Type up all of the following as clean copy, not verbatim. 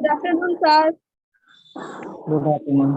Good afternoon, sir. Good afternoon.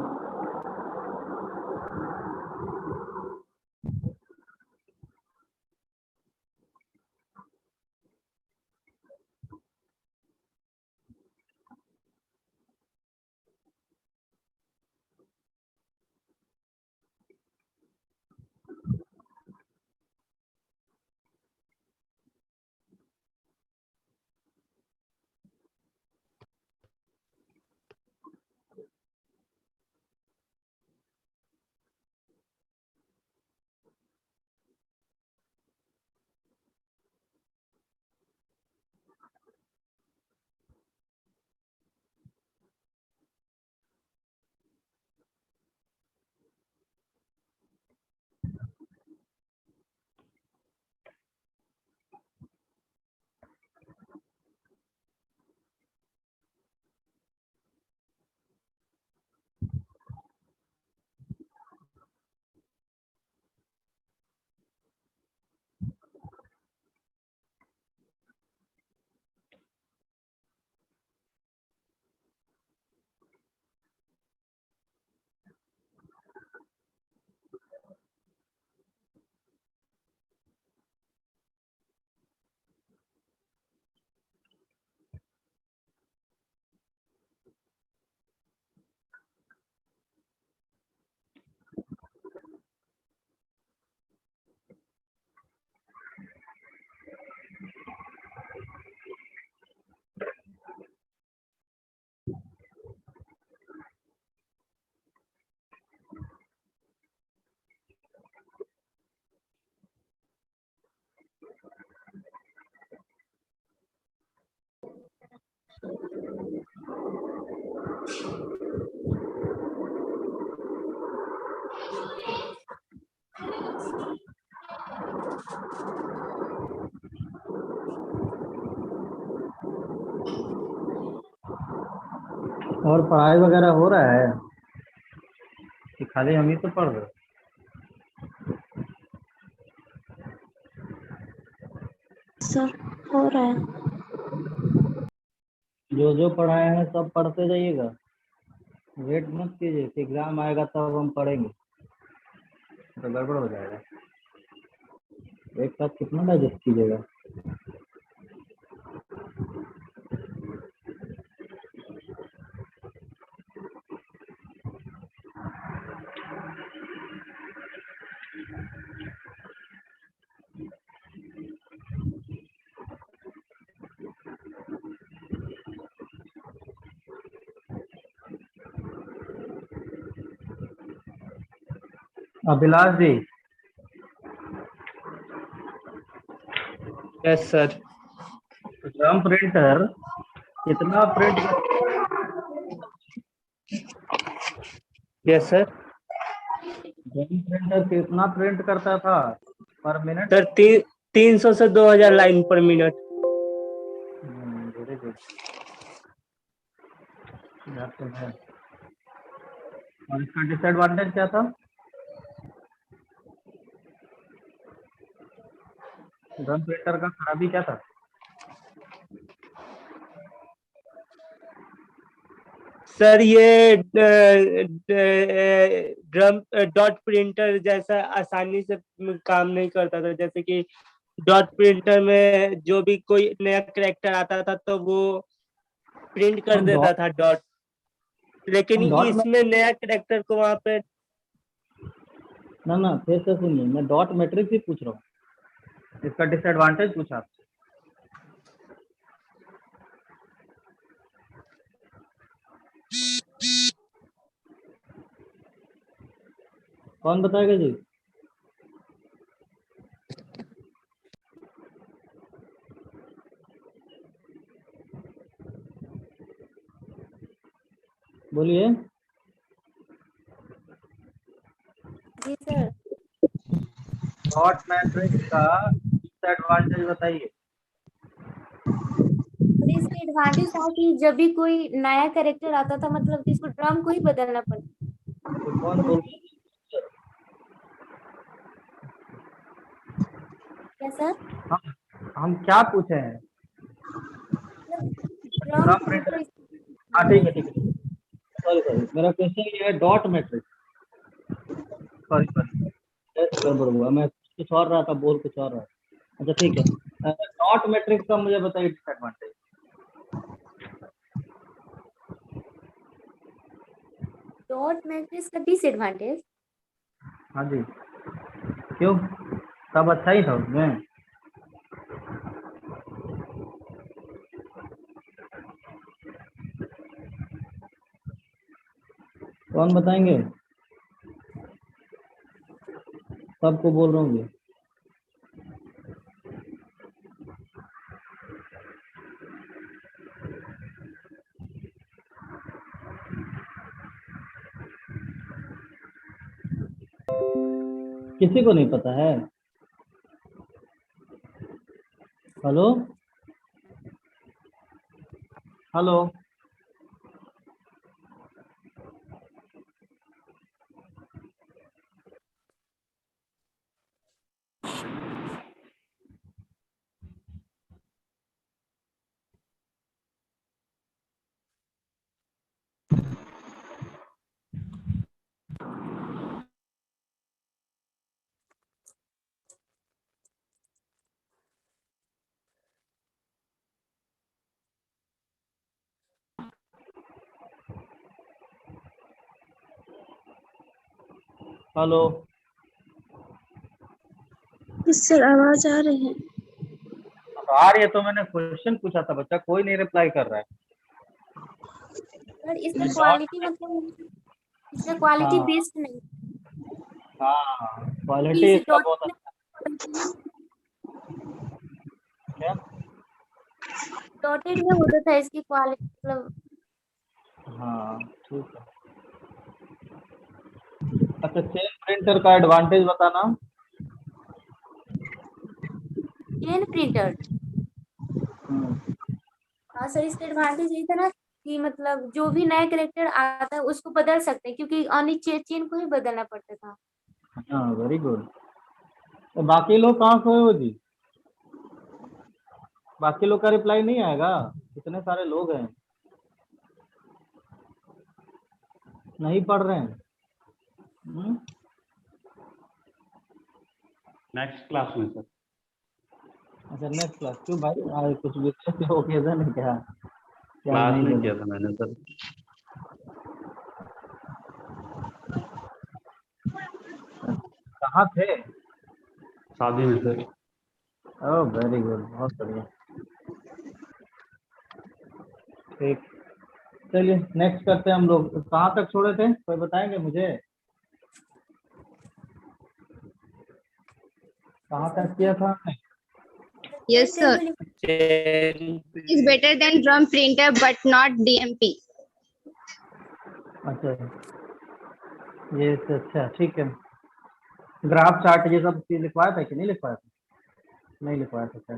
और पढ़ाई वगैरह हो रहा है कि खाली हम ही तो पढ़ रहे? सर हो रहा है। जो जो पढ़ाए हैं सब पढ़ते जाइएगा, वेट मत कीजिए कि एग्जाम आएगा तब हम पढ़ेंगे, तो गड़बड़ हो जाएगा। एक साथ कितना डाइजेस्ट कीजिएगा? Abhilash ji. Yes sir. Drum printer कितना print yes sir. Drum printer कितना प्रिंट करता था पर मिनट? सर 300 से 2000 लाइन पर मिनट। Very good. और इसका डिसएडवांटेज क्या था? ड्रम प्रिंटर का खराबी क्या था? सर ये ड्रम डॉट प्रिंटर जैसा आसानी से काम नहीं करता था। जैसे कि डॉट प्रिंटर में जो भी कोई नया कैरेक्टर आता था तो वो प्रिंट कर देता था डॉट, लेकिन इसमें नया कैरेक्टर को वहां पे ना फिर से सुनिए, मैं डॉट मैट्रिक्स ही पूछ रहा हूँ, इसका डिसएडवांटेज पूछा आपसे। कौन बताएगा जी? बोलिए। जी सर। डॉट मैट्रिक्स का डिसएडवांटेज बताइए। इसका एडवांटेज था कि जब भी कोई नया कैरेक्टर आता था मतलब इसको ड्रम को ही बदलना पड़ता। तो कौन बोल? क्या सर? हम क्या पूछे हैं? ड्रम प्रिंटर हाँ ठीक है ठीक है, सॉरी सॉरी, मेरा क्वेश्चन ये है डॉट मैट्रिक्स, सॉरी सॉरी गड़बड़ हुआ, मैं कुछ और रहा था, बोल कुछ और रहा। अच्छा ठीक है, डॉट मैट्रिक्स का मुझे बताइए डिसएडवांटेज। डॉट मैट्रिक्स का डिसएडवांटेज? हाँ जी, क्यों, सब अच्छा ही था उसमें। कौन बताएंगे, सबको बोल रहा हूँ जी। किसी को नहीं पता है? हेलो हेलो, हेलो, सर आवाज आ रही है? आ रही है तो मैंने क्वेश्चन पूछा था बच्चा, कोई नहीं रिप्लाई कर रहा है। सर इसका डॉट, क्वालिटी मतलब इसका क्वालिटी हाँ बेस्ड नहीं। हाँ, क्वालिटी इस इसका डॉट बहुत अच्छा है। डॉटेड में होता था इसकी क्वालिटी मतलब। हाँ ठीक है। अच्छा, चेन प्रिंटर का एडवांटेज बताना। चेन प्रिंटर, हम्म, हाँ सर, इसका एडवांटेज यही था ना कि मतलब जो भी नया कैरेक्टर आता है उसको बदल सकते हैं, क्योंकि ओनली चेन को ही बदलना पड़ता था। हाँ वेरी गुड। तो बाकी लोग कहाँ सोए हो जी, बाकी लोग का रिप्लाई नहीं आएगा, कितने सारे लोग हैं नहीं पढ़ रहे हैं। नेक्स्ट क्लास में सर। अच्छा नेक्स्ट क्लास, क्यों भाई, आज कुछ विशेष ओकेजन है क्या, क्या क्लास नहीं में बोले? किया था मैंने सर। कहाँ थे? शादी में सर। ओह वेरी गुड, बहुत बढ़िया। ठीक, चलिए नेक्स्ट करते हैं हम लोग। तो कहाँ तक छोड़े थे, कोई बताएंगे मुझे, कहाँ तक किया था हमने? Yes, sir. Chain Is better than drum printer, but not DMP. अच्छा, ये तो अच्छा ठीक है। ग्राफ चार्ट ये सब चीज लिखवाया था कि नहीं लिखवाया था? नहीं लिखवाया था सर।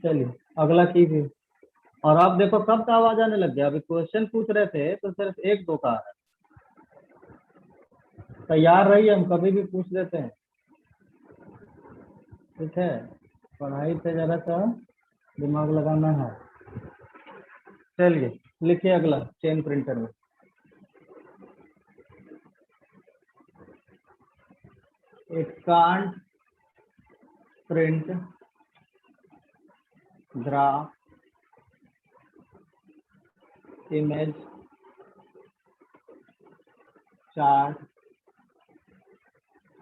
चलिए अगला चीज है, और आप देखो कब का आवाज आने लग गया, अभी क्वेश्चन पूछ रहे थे तो सिर्फ एक दो का आ रहा है। तैयार रहिए, हम कभी भी पूछ लेते हैं, ठीक है, पढ़ाई पे जरा सा दिमाग लगाना है। चलिए लिखिए अगला, चेन प्रिंटर में it can't print graph, image, chart,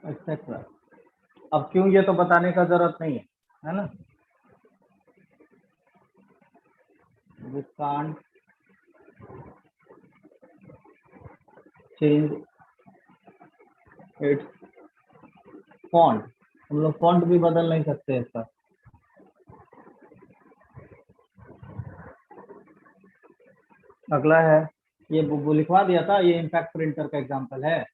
etc. अब क्यों ये तो बताने का जरूरत नहीं है ना। We can't change its font, हम लोग फॉन्ट भी बदल नहीं सकते इसका। अगला है, ये वो लिखवा दिया था, ये इम्पैक्ट प्रिंटर का एग्जांपल है,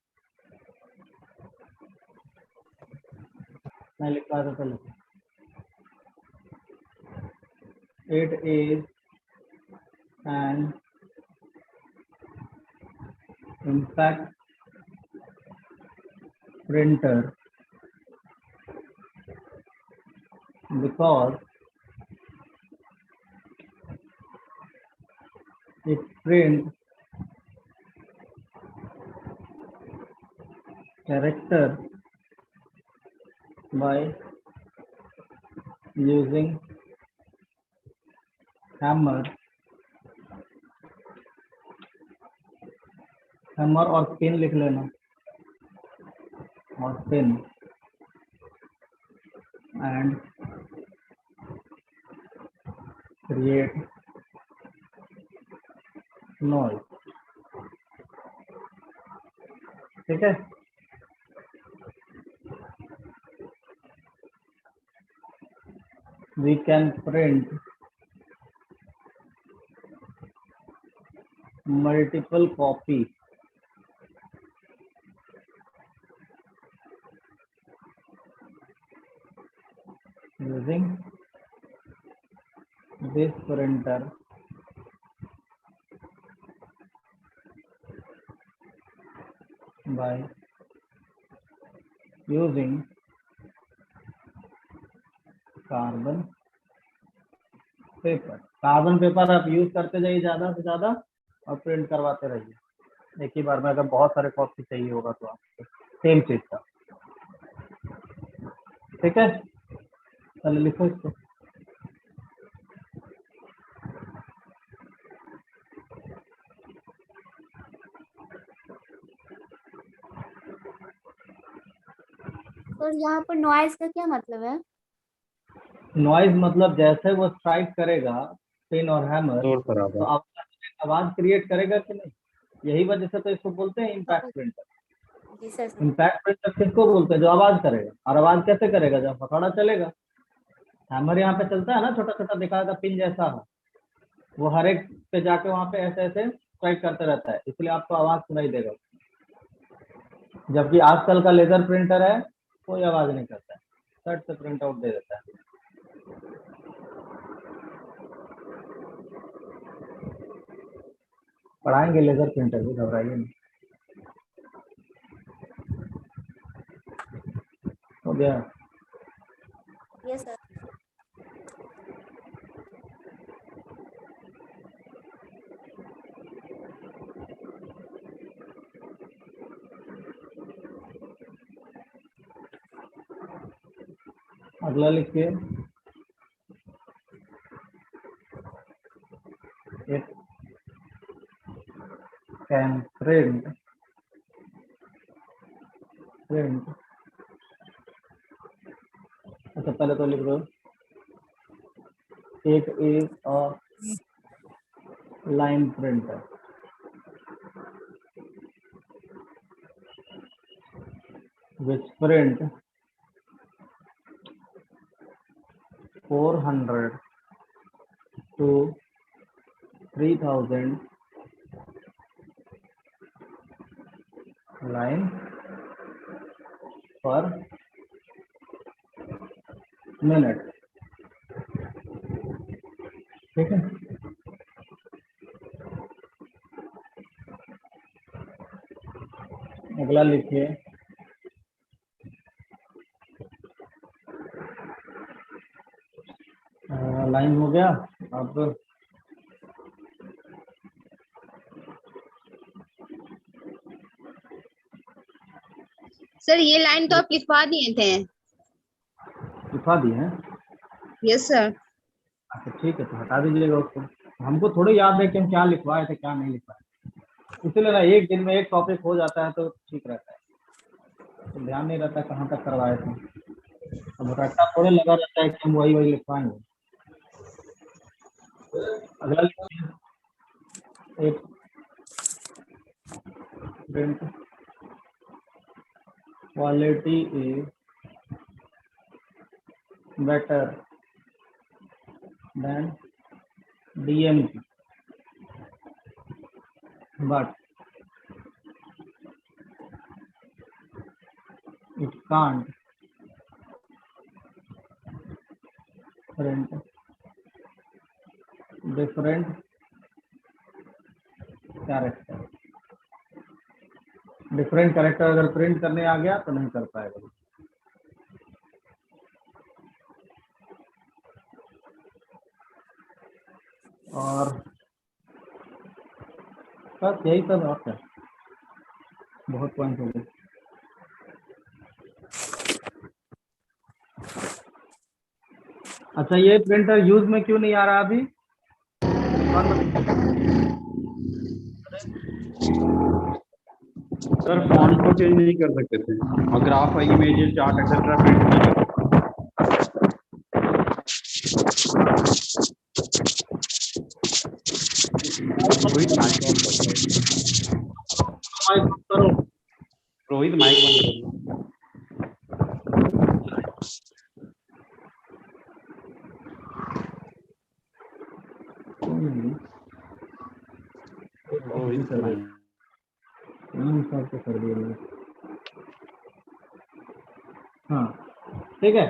मैं लिखवा था पहले। It is an impact printer because it print character by using hammer और पिन लिख लेना, और पिन एंड क्रिएट नॉइज। ठीक है, we can print multiple copies using this printer by using carbon paper. Carbon paper आप use करते जाइए ज्यादा से ज्यादा और प्रिंट करवाते रहिए एक ही बार में। अगर बहुत सारे कॉपी चाहिए होगा तो आपको सेम चीज का। ठीक है, चलिए लिखो इसको। सर यहाँ पर नॉइज का क्या मतलब है? नॉइज मतलब जैसे वो स्ट्राइक करेगा पिन और हैमर शोर खराब तो है। आवाज क्रिएट करेगा कि नहीं, यही वजह से तो इसको बोलते हैं इम्पैक्ट प्रिंटर। जी सर। इम्पैक्ट प्रिंटर किसको बोलते हैं? जो आवाज करेगा। और आवाज कैसे करेगा? जब हथौड़ा चलेगा। हैमर यहाँ पे चलता है ना, छोटा छोटा दिखाएगा पिन जैसा हो, वो हर एक पे जाके वहां पे ऐसे ऐसे स्ट्राइक करते रहता है, इसलिए आपको आवाज सुनाई देगा। जबकि आजकल का लेजर प्रिंटर है कोई आवाज नहीं करता है, सट से प्रिंट आउट दे देता है। पढ़ाएंगे लेजर प्रिंटर भी, घबराइए नहीं। हो गया? Yes sir. अगला लिखिए, it can print अच्छा पहले तो लिख दो, it is a line printer which print 400 to 3000 line per minute। ठीक है, अगला लिखिए, लाइन हो गया। अब सर ये लाइन तो आप लिखवा दिए थे। लिखवा दिए हैं? Yes sir. अच्छा ठीक है, तो हटा दीजिएगा उसको। हमको थोड़ी याद है कि हम क्या लिखवाए थे क्या नहीं लिखवाए, इसलिए ना एक दिन में एक टॉपिक हो जाता है तो ठीक रहता है, तो ध्यान नहीं रहता कहाँ तक करवाए थे। अब रट्टा थोड़े लगा रहता है कि हम वही वही लिखवाएंगे। अगला लिखिए, एक print quality is better than DMP, but it can't print different character। Different character अगर प्रिंट करने आ गया तो नहीं कर पाएगा। और बस यही सब बात है, बहुत पॉइंट हो गए। अच्छा, ये प्रिंटर यूज में क्यों नहीं आ रहा अभी? सर फॉन्ट को चेंज नहीं कर सकते थे और graph images chart etcetera print नहीं कर सकते। रोहित माइक ऑन करो, रोहित माइक बंद करो। रोहित माइक सबको कर दिया। हाँ ठीक है,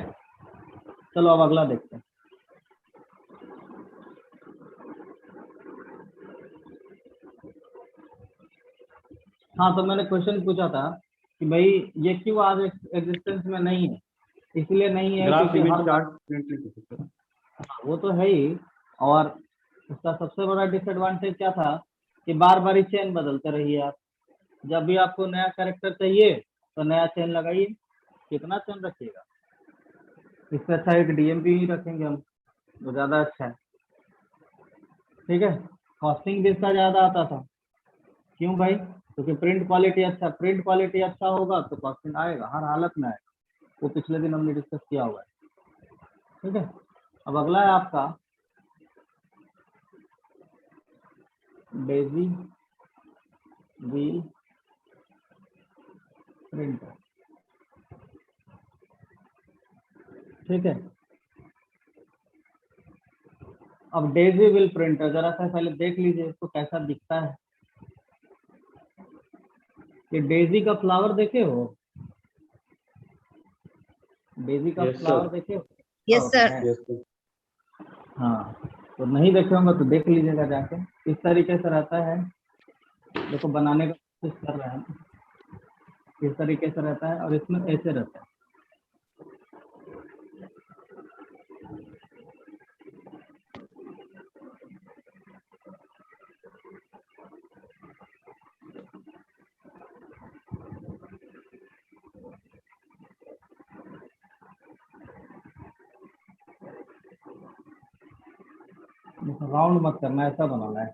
चलो अब अगला देखते हैं। हाँ, तो मैंने क्वेश्चन पूछा था कि भाई ये क्यों आज एग्जिस्टेंस में नहीं है। इसलिए नहीं है ग्राफ क्योंकि इमेज हर चार्ट प्रिंट नहीं कर सकते। वो तो है ही, और उसका सबसे बड़ा डिसएडवांटेज क्या था कि बार बार ही चेन बदलते रहिए आप। जब भी आपको नया कैरेक्टर चाहिए तो नया चेन लगाइए, कितना चेन रखिएगा। इससे अच्छा एक डीएमपी ही रखेंगे हम, वो ज़्यादा अच्छा है। ठीक है, कॉस्टिंग भी इसका ज़्यादा आता था। क्यों भाई? क्योंकि प्रिंट क्वालिटी अच्छा होगा तो कॉस्टिंग आएगा, हर हालत में आएगा। वो पिछले दिन हमने डिस्कस किया हुआ है। ठीक है, अब अगला है आपका डेजी व्हील प्रिंटर। ठीक है, अब डेजी व्हील प्रिंटर जरा सा पहले देख लीजिए इसको कैसा दिखता है। ये डेजी का फ्लावर देखे हो? डेजी का Yes, sir. फ्लावर देखे हो? Yes, हाँ, sir. है। Yes, sir. हाँ, तो नहीं देखे होंगे तो देख लीजिएगा जाके। इस तरीके से रहता है, देखो बनाने का कोशिश कर रहे हैं। इस तरीके से रहता है और इसमें ऐसे रहता है। राउंड मत करना, ऐसा बनाना है।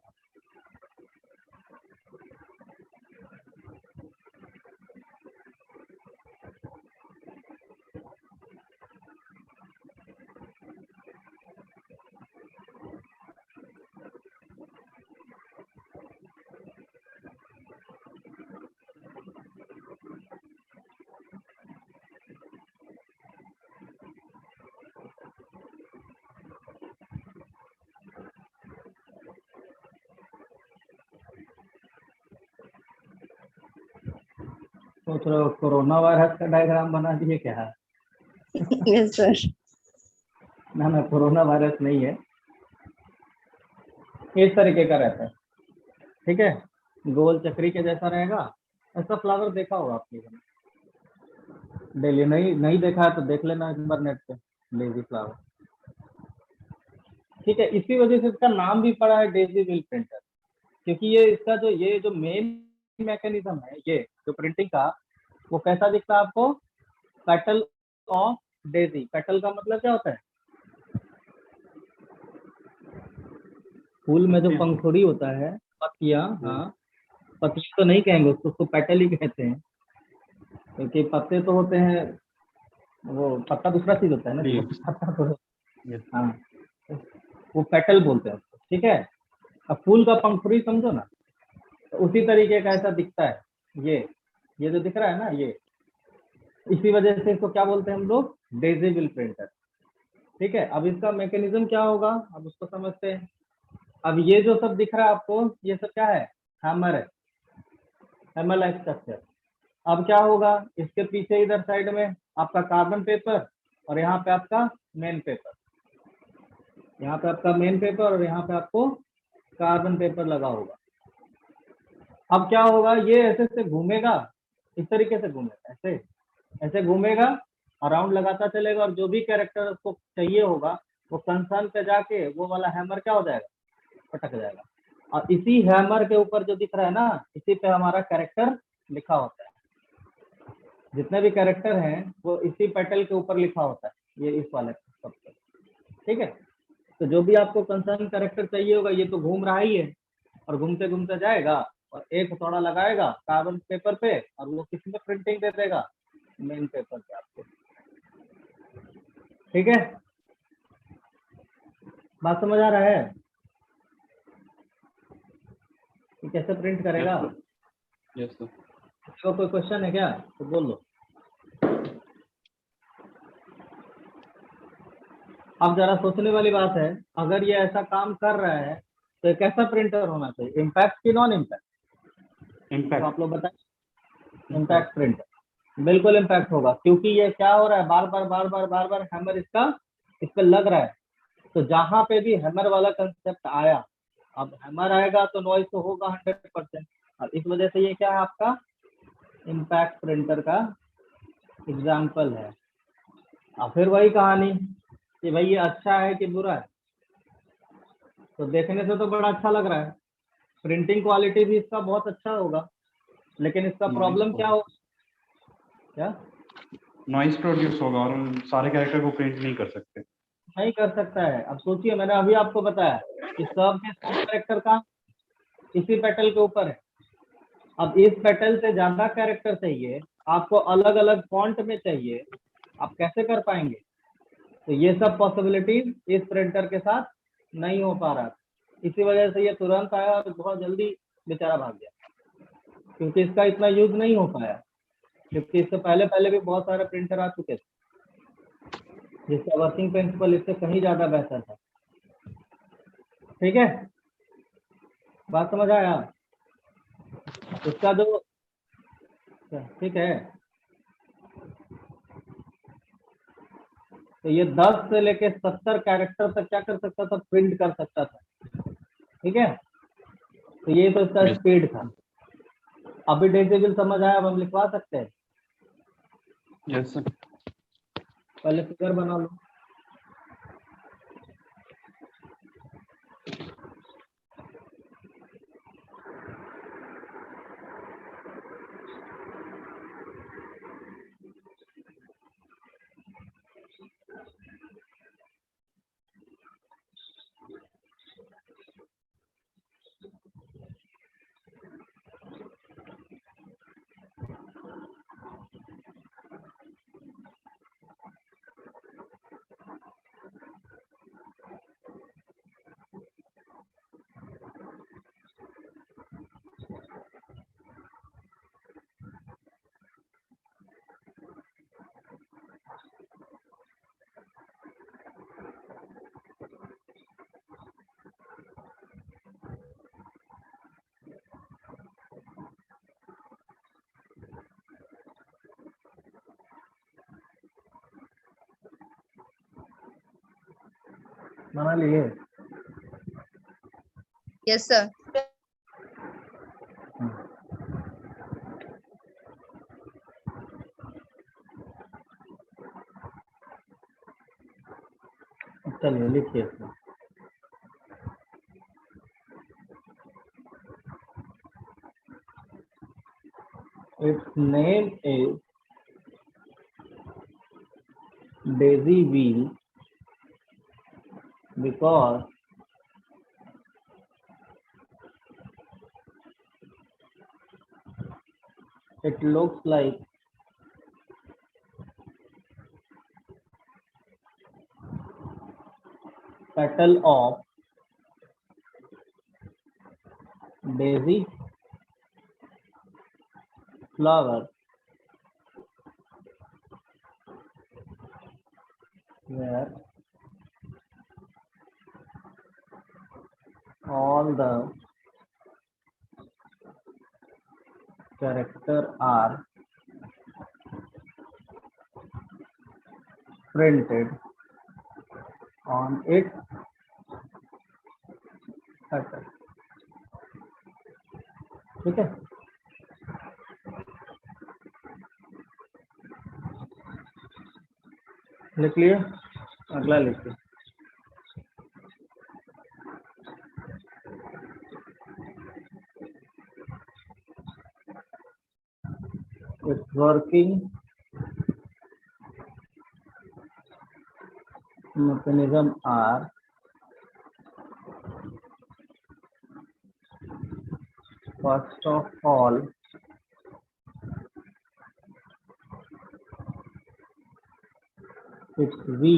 सोच रहे हो कोरोना वायरस का डायग्राम बना दिए क्या? Yes, sir. ना कोरोना वायरस नहीं है, इस तरीके का रहता है। ठीक है, गोल चक्री के जैसा रहेगा। ऐसा फ्लावर देखा होगा आपने डेली? नहीं देखा है तो देख लेना एक बार नेट पे, डेजी फ्लावर। ठीक है, इसी वजह से इसका नाम भी पड़ा है डेजी व्हील प्रिंटर, क्योंकि ये इसका जो मेन मैकेनिज्म है ये जो प्रिंटिंग का, वो कैसा दिखता है आपको? Petal of Daisy. पेटल का मतलब क्या होता है? फूल में जो पंखुड़ी होता है, पत्तियां। हाँ, पत्तियां तो नहीं कहेंगे उसको पेटल ही कहते हैं, क्योंकि पत्ते तो होते हैं, वो पत्ता दूसरा चीज होता है ना। पत्ता तो हाँ, वो पेटल बोलते हैं उसको। ठीक है, अब फूल का पंखुड़ी समझो ना, तो उसी तरीके का ऐसा दिखता है। ये जो दिख रहा है ना, ये इसी वजह से इसको क्या बोलते हैं हम लोग? Daisy wheel printer. ठीक है, अब इसका मैकेनिज्म क्या होगा, अब उसको समझते हैं। अब ये जो सब दिख रहा है आपको, ये सब क्या है? हैमर है, हैमर लाइक स्ट्रक्चर। अब क्या होगा, इसके पीछे इधर साइड में आपका कार्बन पेपर, और यहाँ पे आपका मेन पेपर। यहाँ पे आपका मेन पेपर और यहाँ पे आपको कार्बन पेपर लगा होगा। अब क्या होगा, ये ऐसे से घूमेगा, इस तरीके से घूमेगा, ऐसे घूमेगा और राउंड लगाता चलेगा, और जो भी कैरेक्टर उसको चाहिए होगा वो कंसर्न पे जाके वो वाला हैमर क्या हो जाएगा? पटक जाएगा। और इसी हैमर के ऊपर जो दिख रहा है ना, इसी पे हमारा कैरेक्टर लिखा होता है। जितने भी कैरेक्टर हैं वो इसी पेटल के ऊपर लिखा होता है, ये इस वाले सब पे। ठीक है, तो जो भी आपको कंसर्न कैरेक्टर चाहिए होगा, ये तो घूम रहा ही है और घूमते घूमते जाएगा और एक थोड़ा लगाएगा कार्बन पेपर पे और वो किसी में प्रिंटिंग दे देगा मेन पेपर पे आपको। ठीक है, बात समझ आ रहा है कि कैसे प्रिंट करेगा? Yes sir. तो कोई क्वेश्चन है क्या तो बोल लो। अब जरा सोचने वाली बात है, अगर ये ऐसा काम कर रहा है तो ये कैसा प्रिंटर होना चाहिए, इम्पैक्ट की नॉन इम्पैक्ट? तो इम्पैक्ट। आप लोग बताएं। इम्पैक्ट प्रिंटर बिल्कुल इम्पैक्ट होगा, क्योंकि ये क्या हो रहा है, बार बार हैमर इसका इस पे लग रहा है। तो जहां पे भी हैमर वाला कंसेप्ट आया, अब हैमर आएगा तो नॉइज तो होगा 100%, और इस वजह से ये क्या है, आपका इम्पैक्ट प्रिंटर का एग्जाम्पल है। और फिर वही कहानी कि भाई ये अच्छा है कि बुरा है, तो देखने से तो बड़ा अच्छा लग रहा है, प्रिंटिंग क्वालिटी भी इसका बहुत अच्छा होगा, लेकिन इसका प्रॉब्लम क्या हो, क्या नॉइस प्रोड्यूस होगा और उन सारे कैरेक्टर को प्रिंट नहीं कर सकते। नहीं कर सकता है। अब सोचिए, मैंने अभी आपको बताया कि सब के सब कैरेक्टर का इसी पेटल के ऊपर है। अब इस पेटल से ज्यादा कैरेक्टर चाहिए आपको, अलग अलग फॉन्ट में चाहिए, आप कैसे कर पाएंगे? तो ये सब पॉसिबिलिटीज इस प्रिंटर के साथ नहीं हो पा रहा, इसी वजह से ये तुरंत आया और बहुत जल्दी बेचारा भाग गया, क्योंकि इसका इतना यूज नहीं हो पाया, क्योंकि इससे पहले भी बहुत सारे प्रिंटर आ चुके थे जिसका वर्किंग प्रिंसिपल इससे कहीं ज्यादा बेहतर था। ठीक है, बात समझ आया? इसका जो ठीक है, तो ये 10 से लेके 70 कैरेक्टर तक क्या कर सकता था, प्रिंट कर सकता था। ठीक है, तो ये तो इसका Yes. स्पीड था। अभी डेसिबल समझ आया, अब हम लिखवा सकते हैं। Yes sir. पहले फिगर बना लो। बना लिए? Yes, sir. चलिए लिखिए इसमें। Its name is daisy wheel because it looks like petal of daisy flower where all the characters are printed on its petal। ठीक है, लिख लिया? अगला लिखिए। working mechanism are first of all its we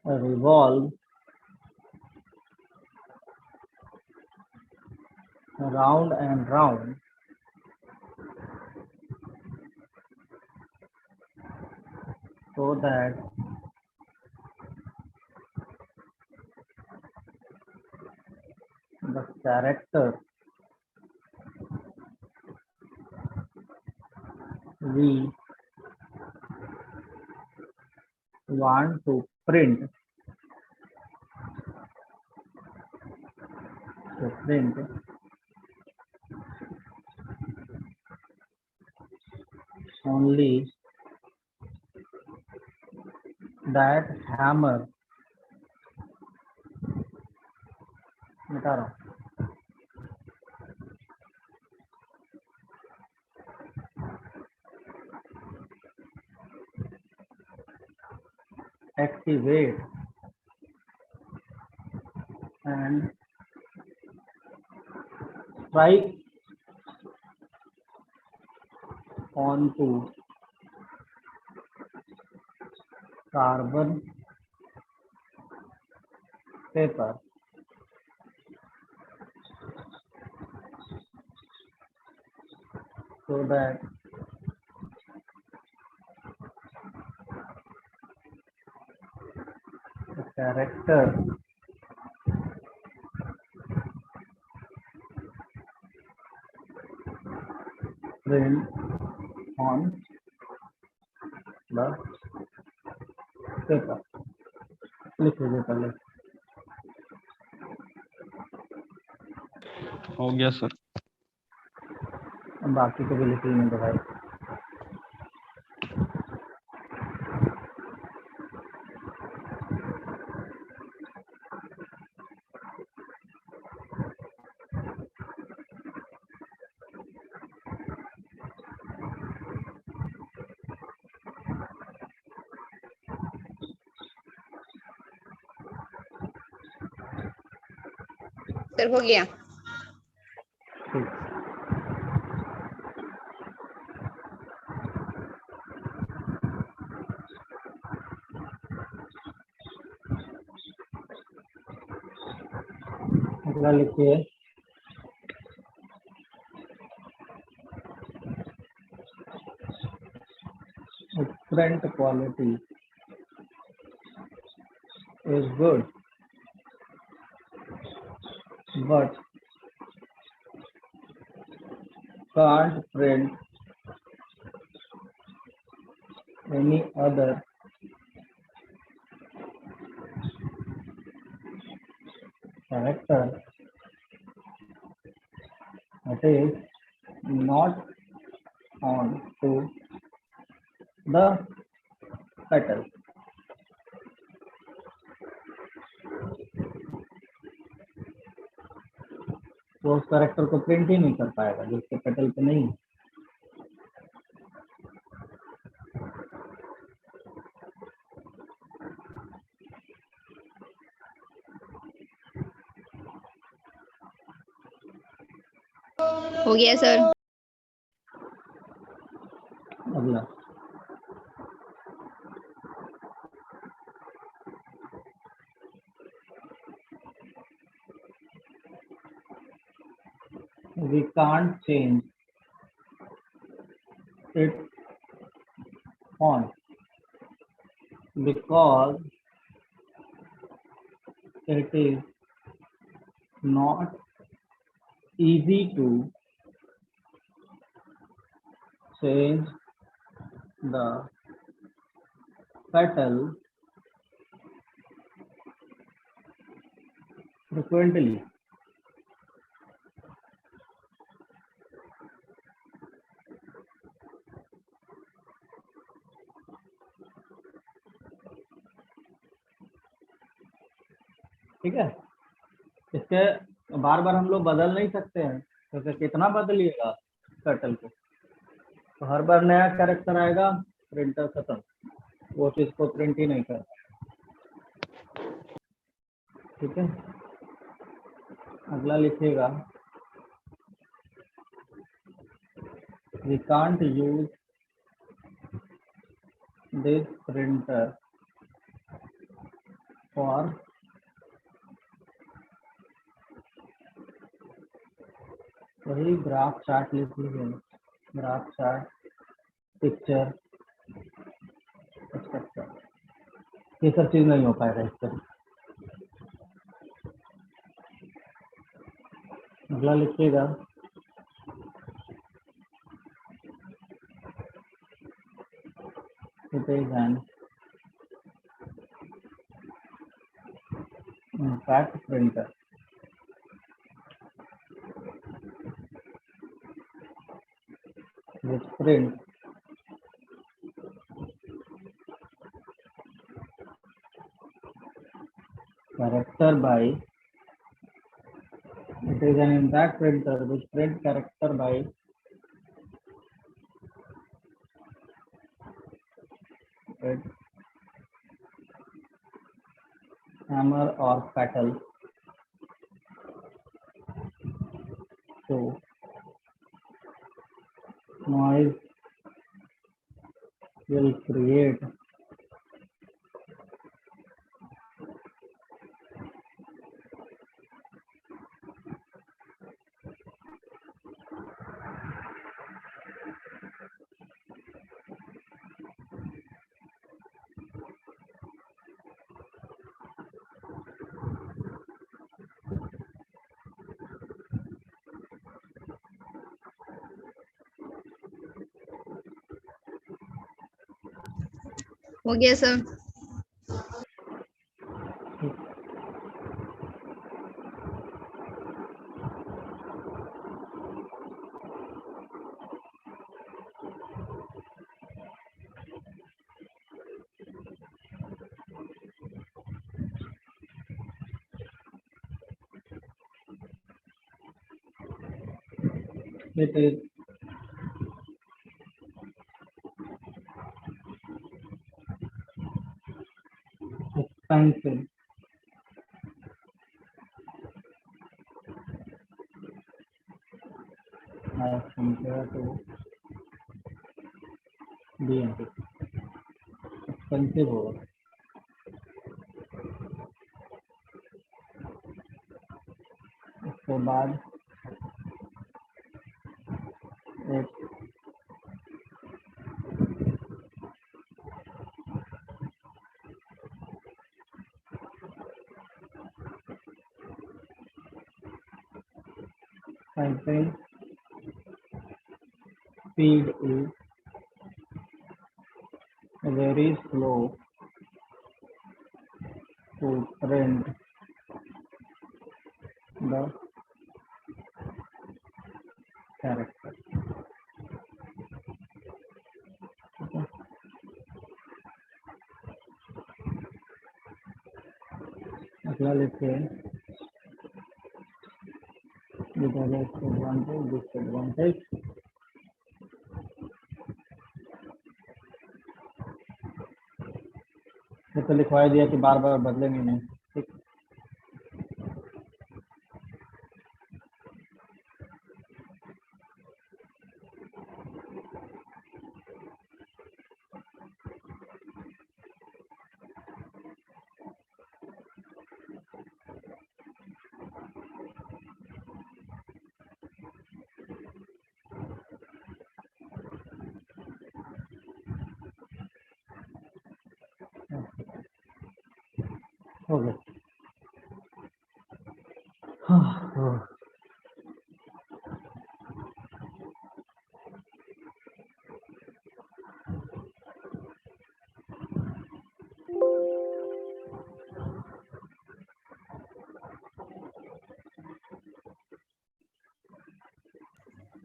revolve round and round so that the character we want to print only that hammer मिटा रहा हूँ activate and strike onto carbon paper so that the character print on the paper लिख लीजिए पहले हो गया sir. बाकी को भी लिख लेंगे तो भाई सर हो गया। ठीक अगला लिखिए print quality is good but can't print any other character that is not on to the petal. वो उस कैरेक्टर को प्रिंट ही नहीं कर पाएगा जिसके पेटल पे नहीं है। हो गया सर। अगला we can't change its font because it is not easy to change the petal frequently. ठीक है, इसके तो बार बार हम लोग बदल नहीं सकते हैं, तो फिर कितना बदलिएगा टर्टल को। तो हर बार नया कैरेक्टर आएगा, प्रिंटर खत्म, वो चीज को प्रिंट ही नहीं करता। ठीक है, अगला लिखिएगा, we can't use this printer for वही ग्राफ चार्ट लिख लीजिए, ग्राफ चार्ट, पिक्चर, स्ट्रक्चर, ये सब चीज नहीं हो पाएगा इस पर। अगला लिखिएगा, it is an impact printer which print character by, it is an impact printer which print character by its hammer or paddle to noise will create हो गया sir. it is expensive as compared to DMT, expensive होगा। उसके बाद एक typing speed is very slow to print the character। अगला लिखिए, disadvantage, disadvantage, ये तो लिखवा दिया कि बार बार बदलेंगे नहीं। ठीक, हो गया। हाँ,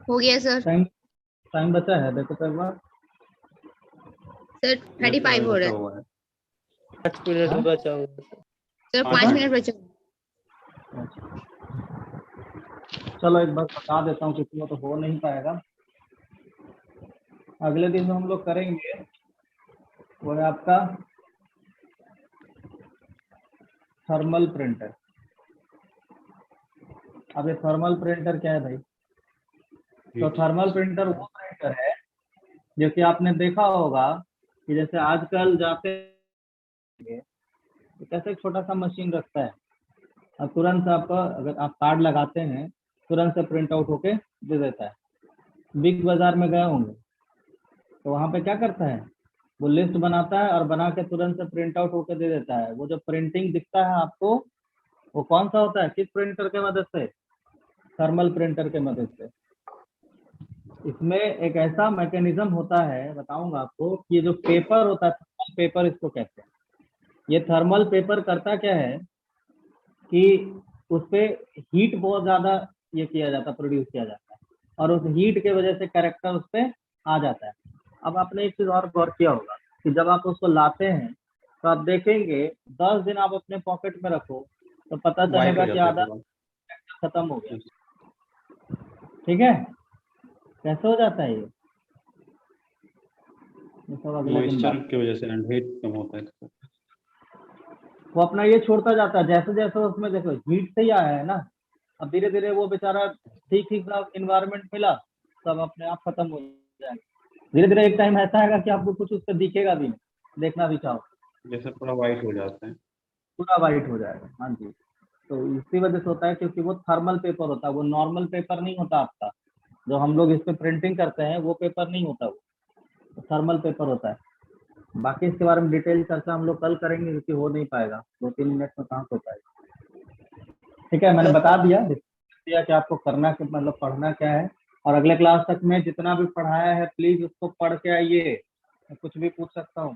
हो गया सर। टाइम टाइम बचा है, देखो तो एक बार। सर 35 हो रहा है। हुआ है 5 मिनट हाँ? बचा हुआ है। सर 5 मिनट बचा हुआ है। अच्छा। चलो एक बार बता देता हूँ, किसी में तो हो नहीं पाएगा। अगले दिन जो हम लोग करेंगे वो है आपका थर्मल प्रिंटर। अब ये थर्मल प्रिंटर क्या है भाई? तो थर्मल प्रिंटर वो प्रिंटर है जो कि आपने देखा होगा कि जैसे आजकल जाते हैं तो कैसे एक छोटा सा मशीन रखता है, और तुरंत आपको अगर आप कार्ड लगाते हैं तुरंत से प्रिंट आउट होके दे देता है। बिग बाजार में गए होंगे तो वहाँ पे क्या करता है, वो लिस्ट बनाता है और बना के तुरंत से प्रिंट आउट होके दे देता है। वो जो प्रिंटिंग दिखता है आपको, वो कौन सा होता है, किस प्रिंटर के मदद से? थर्मल प्रिंटर के मदद से। इसमें एक ऐसा मैकेनिज्म होता है, बताऊंगा आपको, कि ये जो पेपर होता है, थर्मल पेपर इसको कहते हैं। ये थर्मल पेपर करता क्या है कि उस पे हीट बहुत ज्यादा ये किया जाता है, प्रोड्यूस किया जाता है, और उस हीट के वजह से कैरेक्टर उस पे आ जाता है। अब आपने एक चीज और गौर किया होगा कि जब आप उसको लाते हैं तो आप देखेंगे 10 दिन आप अपने पॉकेट में रखो तो पता वाइट हो चलेगा कि जाता आधा है खत्म हो गया। ठीक है, कैसे हो जाता है ये सब अगले दिन मॉइस्चर बात। की वजह से एंड हीट कम होता है। वो अपना ये छोड़ता जाता है, जैसे जैसे उसमें देखो हीट से ही आया है ना, अब धीरे धीरे वो बेचारा ठीक ठीक सा इन्वायरमेंट मिला, सब अपने आप खत्म हो जाएगा। धीरे धीरे एक टाइम ऐसा आएगा कि आपको कुछ उससे दिखेगा भी नहीं, देखना भी चाहो जैसे पूरा वाइट हो जाता है। पूरा वाइट हो जाएगा। हाँ जी, तो इसी वजह से होता है क्योंकि वो थर्मल पेपर होता है, वो नॉर्मल पेपर नहीं होता आपका, जो हम लोग इस पे प्रिंटिंग करते हैं वो पेपर नहीं होता, वो थर्मल पेपर होता है। बाकी इसके बारे में डिटेल चर्चा हम लोग कल करेंगे क्योंकि हो नहीं पाएगा, 2-3 मिनट में कहाँ हो पाएगा। ठीक है, मैंने बता दिया कि आपको करना क्या, मतलब पढ़ना क्या है, और अगले क्लास तक में जितना भी पढ़ाया है प्लीज उसको पढ़ के आइए। मैं कुछ भी पूछ सकता हूँ,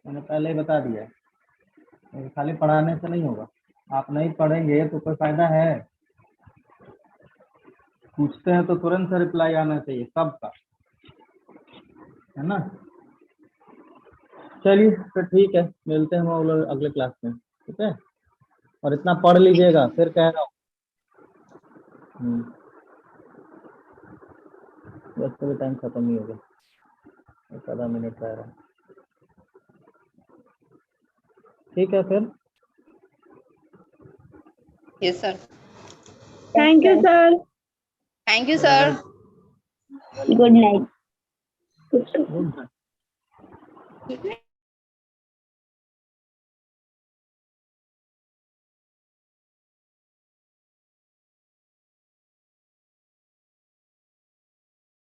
मैंने पहले ही बता दिया है, खाली पढ़ाने से नहीं होगा। आप नहीं पढ़ेंगे तो कोई फायदा है? पूछते हैं तो तुरंत से रिप्लाई आना चाहिए सबका, है ना। चलिए तो ठीक है, मिलते हैं हम लोग अगले क्लास में, ठीक है। और इतना पढ़ लीजिएगा, फिर कह रहा हूँ। बस तो टाइम खत्म ही हो गया, 1 आधा मिनट रह रहा है। ठीक है फिर, Yes, sir. Thank you, sir. Thank you, sir. Good night. Good night. Good night.